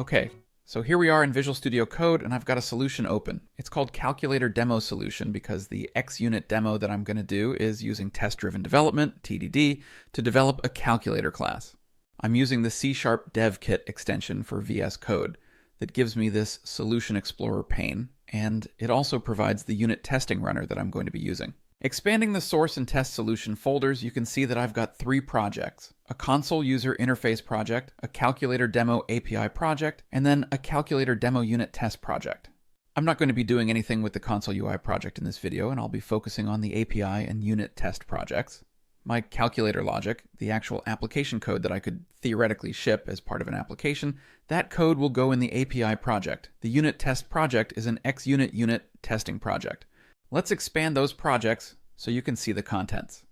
Okay, so here we are in Visual Studio Code, and I've got a solution open. It's called Calculator Demo Solution because the xUnit demo that I'm going to do is using test-driven development, TDD, to develop a calculator class. I'm using the C# dev kit extension for VS Code that gives me this Solution Explorer pane, and it also provides the unit testing runner that I'm going to be using. Expanding the source and test solution folders, you can see that I've got 3 projects: a console user interface project, a calculator demo API project, and then a calculator demo unit test project. I'm not going to be doing anything with the console UI project in this video, and I'll be focusing on the API and unit test projects. My calculator logic, the actual application code that I could theoretically ship as part of an application, that code will go in the API project. The unit test project is an xUnit unit testing project. Let's expand those projects so you can see the contents.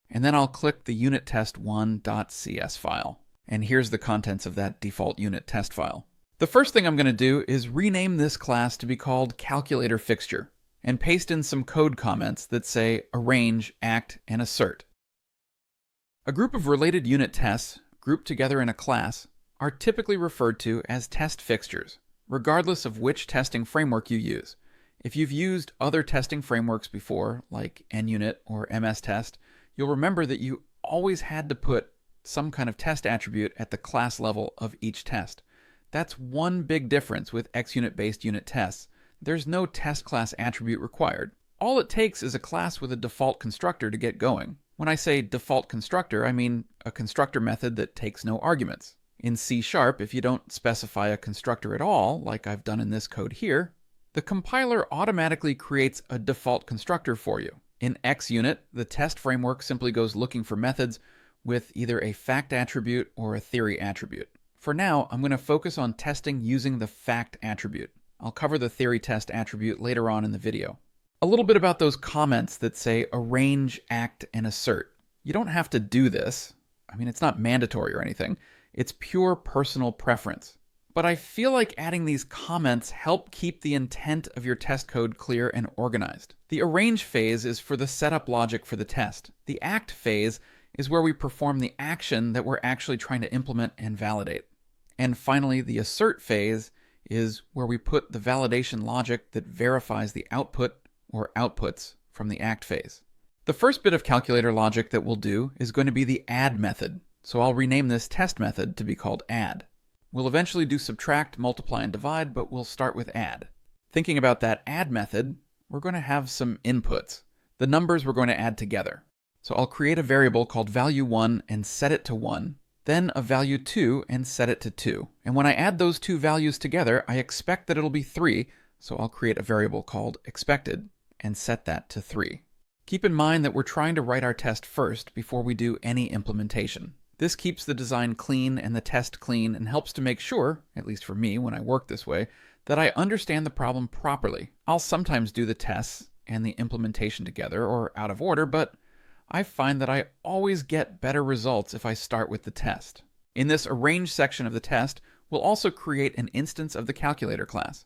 And then I'll click the unittest1.cs file. And here's the contents of that default unit test file. The first thing I'm going to do is rename this class to be called calculator fixture and paste in some code comments that say arrange, act, and assert. A group of related unit tests grouped together in a class are typically referred to as test fixtures, regardless of which testing framework you use. If you've used other testing frameworks before, like NUnit or MS Test, you'll remember that you always had to put some kind of test attribute at the class level of each test. That's one big difference with xUnit-based unit tests. There's no test class attribute required. All it takes is a class with a default constructor to get going. When I say default constructor, I mean a constructor method that takes no arguments. In C#, if you don't specify a constructor at all, like I've done in this code here, the compiler automatically creates a default constructor for you. In xUnit, the test framework simply goes looking for methods with either a fact attribute or a theory attribute. For now, I'm going to focus on testing using the fact attribute. I'll cover the theory test attribute later on in the video. A little bit about those comments that say arrange, act, and assert. You don't have to do this. I mean, it's not mandatory or anything. It's pure personal preference. But I feel like adding these comments help keep the intent of your test code clear and organized. The arrange phase is for the setup logic for the test. The act phase is where we perform the action that we're actually trying to implement and validate. And finally, the assert phase is where we put the validation logic that verifies the output or outputs from the act phase. The first bit of calculator logic that we'll do is going to be the add method. So I'll rename this test method to be called add. We'll eventually do subtract, multiply, and divide, but we'll start with add. Thinking about that add method, we're going to have some inputs, the numbers we're going to add together. So I'll create a variable called value1 and set it to 1, then a value2 and set it to 2. And when I add those two values together, I expect that it'll be 3, so I'll create a variable called expected and set that to 3. Keep in mind that we're trying to write our test first before we do any implementation. This keeps the design clean and the test clean and helps to make sure, at least for me when I work this way, that I understand the problem properly. I'll sometimes do the tests and the implementation together or out of order, but I find that I always get better results if I start with the test. In this arrange section of the test, we'll also create an instance of the calculator class.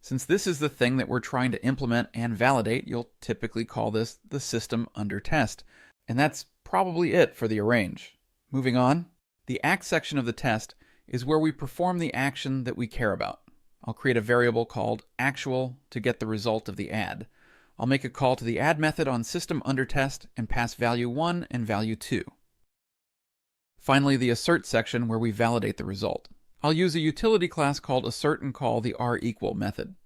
Since this is the thing that we're trying to implement and validate, you'll typically call this the system under test. And that's probably it for the arrange. Moving on, the act section of the test is where we perform the action that we care about. I'll create a variable called actual to get the result of the add. I'll make a call to the add method on system under test and pass value 1 and value 2. Finally, the assert section where we validate the result. I'll use a utility class called assert and call the requal method.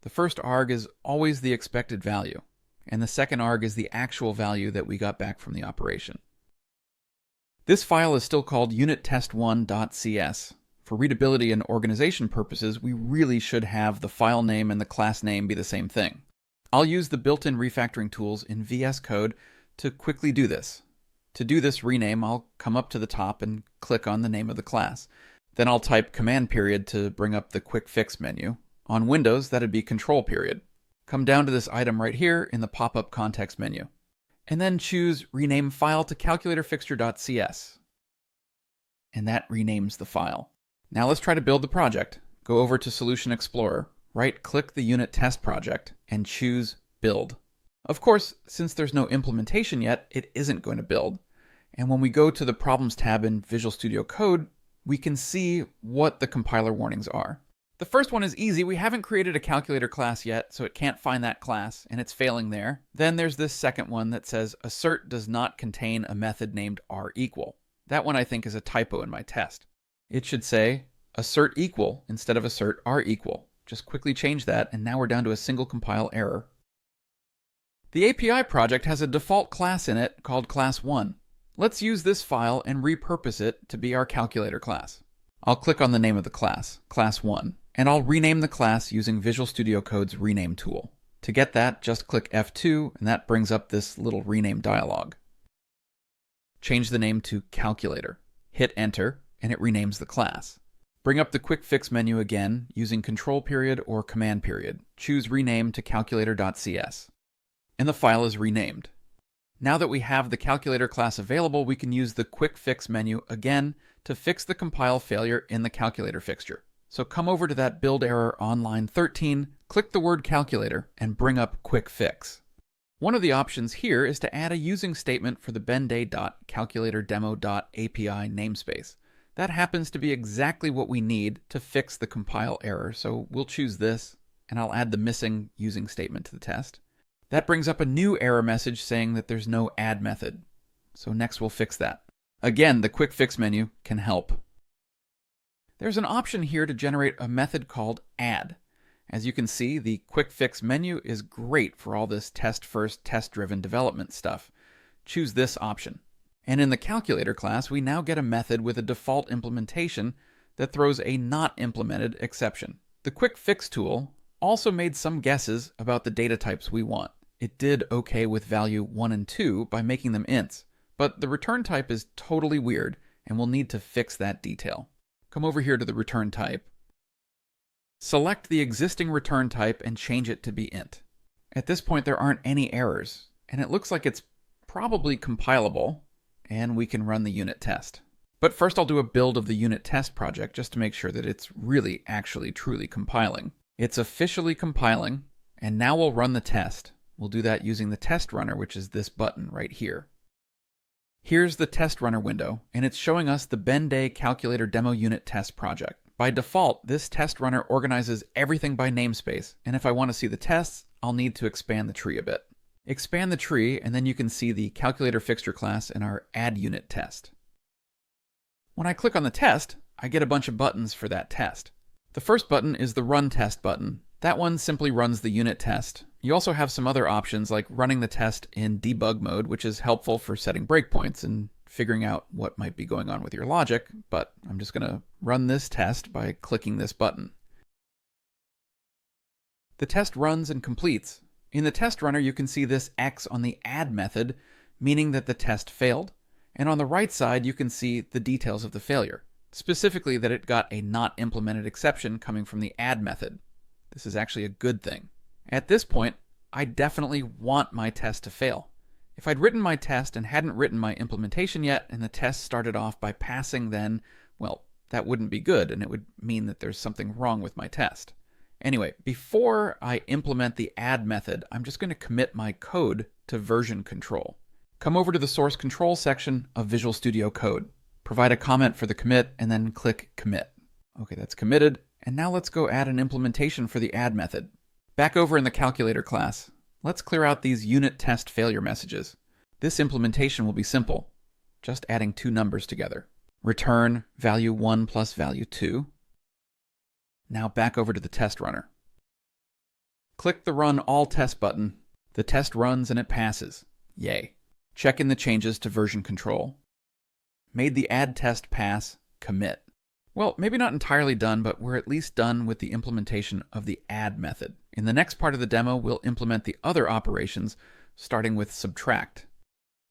The first arg is always the expected value, and the second arg is the actual value that we got back from the operation. This file is still called unittest1.cs. For readability and organization purposes, we really should have the file name and the class name be the same thing. I'll use the built-in refactoring tools in VS Code to quickly do this. To do this rename, I'll come up to the top and click on the name of the class. Then I'll type command period to bring up the quick fix menu. On Windows, that'd be control period. Come down to this item right here in the pop-up context menu. And then choose Rename File to calculatorfixture.cs. And that renames the file. Now let's try to build the project. Go over to Solution Explorer, right-click the unit test project, and choose Build. Of course, since there's no implementation yet, it isn't going to build. And when we go to the Problems tab in Visual Studio Code, we can see what the compiler warnings are. The first one is easy. We haven't created a calculator class yet, so it can't find that class, and it's failing there. Then there's this second one that says assert does not contain a method named r=. That one I think is a typo in my test. It should say assert equal instead of assert r=. Just quickly change that, and now we're down to a single compile error. The API project has a default class in it called class1. Let's use this file and repurpose it to be our calculator class. I'll click on the name of the class, class1, and I'll rename the class using Visual Studio Code's rename tool. To get that, just click F2, and that brings up this little rename dialog. Change the name to calculator. Hit enter, and it renames the class. Bring up the quick fix menu again using control period or command period. Choose rename to calculator.cs. And the file is renamed. Now that we have the calculator class available, we can use the quick fix menu again to fix the compile failure in the calculator fixture. So come over to that build error on line 13, click the word calculator, and bring up quick fix. One of the options here is to add a using statement for the benday.calculatordemo.api namespace. That happens to be exactly what we need to fix the compile error, so we'll choose this, and I'll add the missing using statement to the test. That brings up a new error message saying that there's no add method. So next we'll fix that. Again, the quick fix menu can help. There's an option here to generate a method called add. As you can see, the quick fix menu is great for all this test first, test driven development stuff. Choose this option. And in the calculator class, we now get a method with a default implementation that throws a not implemented exception. The quick fix tool also made some guesses about the data types we want. It did okay with value 1 and 2 by making them ints, but the return type is totally weird, and we'll need to fix that detail. Come over here to the return type. Select the existing return type and change it to be int. At this point, there aren't any errors, and it looks like it's probably compilable, and we can run the unit test. But first I'll do a build of the unit test project just to make sure that it's really actually truly compiling. It's officially compiling, and now we'll run the test. We'll do that using the test runner, which is this button right here. Here's the test runner window, and it's showing us the benday calculator demo unit test project. By default, this test runner organizes everything by namespace, and if I want to see the tests, I'll need to expand the tree a bit. Expand the tree, and then you can see the calculator fixture class in our add unit test. When I click on the test, I get a bunch of buttons for that test. The first button is the run test button. That one simply runs the unit test. You also have some other options like running the test in debug mode, which is helpful for setting breakpoints and figuring out what might be going on with your logic, but I'm just going to run this test by clicking this button. The test runs and completes. In the test runner, you can see this X on the add method, meaning that the test failed, and on the right side, you can see the details of the failure, specifically that it got a not implemented exception coming from the add method. This is actually a good thing. At this point, I definitely want my test to fail. If I'd written my test and hadn't written my implementation yet, and the test started off by passing, then, well, that wouldn't be good, and it would mean that there's something wrong with my test. Anyway, before I implement the add method, I'm just going to commit my code to version control. Come over to the source control section of Visual Studio Code. Provide a comment for the commit, and then click commit. Okay, that's committed. And now let's go add an implementation for the add method. Back over in the calculator class, let's clear out these unit test failure messages. This implementation will be simple, just adding two numbers together. Return value 1 plus value 2. Now back over to the test runner. Click the Run All Test button. The test runs and it passes. Yay. Check in the changes to version control. Made the add test pass, commit. Well, maybe not entirely done, but we're at least done with the implementation of the add method. In the next part of the demo, we'll implement the other operations, starting with subtract.